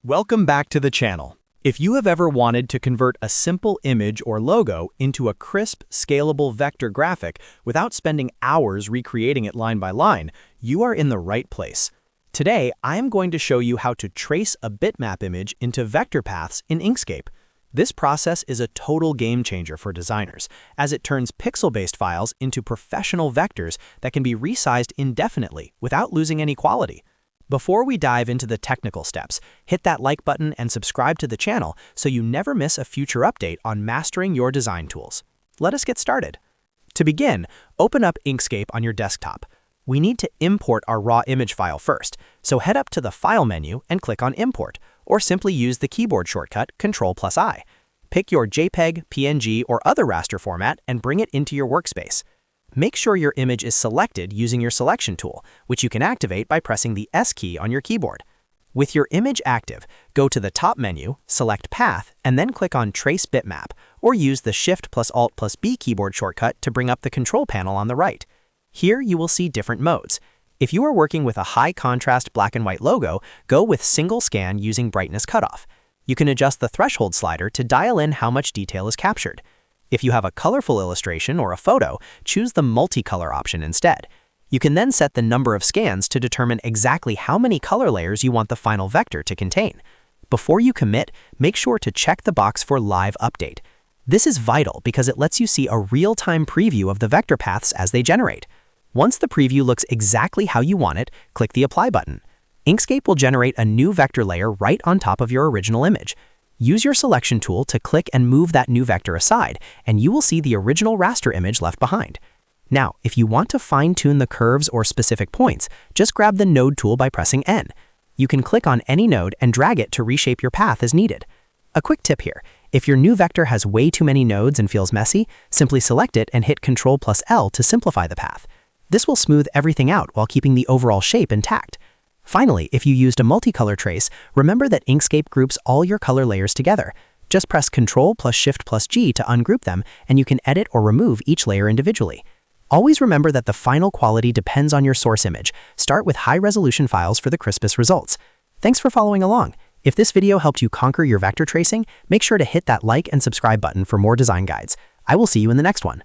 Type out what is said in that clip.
Welcome back to the channel. If you have ever wanted to convert a simple image or logo into a crisp, scalable vector graphic without spending hours recreating it line by line, you are in the right place. Today, I am going to show you how to trace a bitmap image into VectorPaths in Inkscape. This process is a total game changer for designers, as it turns pixel-based files into professional vectors that can be resized indefinitely without losing any quality. Before we dive into the technical steps, hit that like button and subscribe to the channel so you never miss a future update on mastering your design tools. Let us get started. To begin, open up Inkscape on your desktop. We need to import our raw image file first, so head up to the File menu and click on Import, or simply use the keyboard shortcut Ctrl+I. Pick your JPEG, PNG, or other raster format and bring it into your workspace. Make sure your image is selected using your selection tool, which you can activate by pressing the S key on your keyboard. With your image active, go to the top menu, select Path, and then click on Trace Bitmap, or use the Shift+Alt+B keyboard shortcut to bring up the control panel on the right. Here you will see different modes. If you are working with a high-contrast black and white logo, go with single scan using brightness cutoff. You can adjust the threshold slider to dial in how much detail is captured. If you have a colorful illustration or a photo, choose the multicolor option instead. You can then set the number of scans to determine exactly how many color layers you want the final vector to contain. Before you commit, make sure to check the box for Live Update. This is vital because it lets you see a real-time preview of the vector paths as they generate. Once the preview looks exactly how you want it, click the Apply button. Inkscape will generate a new vector layer right on top of your original image. Use your selection tool to click and move that new vector aside, and you will see the original raster image left behind. Now, if you want to fine-tune the curves or specific points, just grab the Node tool by pressing N. You can click on any node and drag it to reshape your path as needed. A quick tip here: if your new vector has way too many nodes and feels messy, simply select it and hit Ctrl+L to simplify the path. This will smooth everything out while keeping the overall shape intact. Finally, if you used a multicolor trace, remember that Inkscape groups all your color layers together. Just press Ctrl+Shift+G to ungroup them, and you can edit or remove each layer individually. Always remember that the final quality depends on your source image. Start with high-resolution files for the crispest results. Thanks for following along. If this video helped you conquer your vector tracing, make sure to hit that like and subscribe button for more design guides. I will see you in the next one.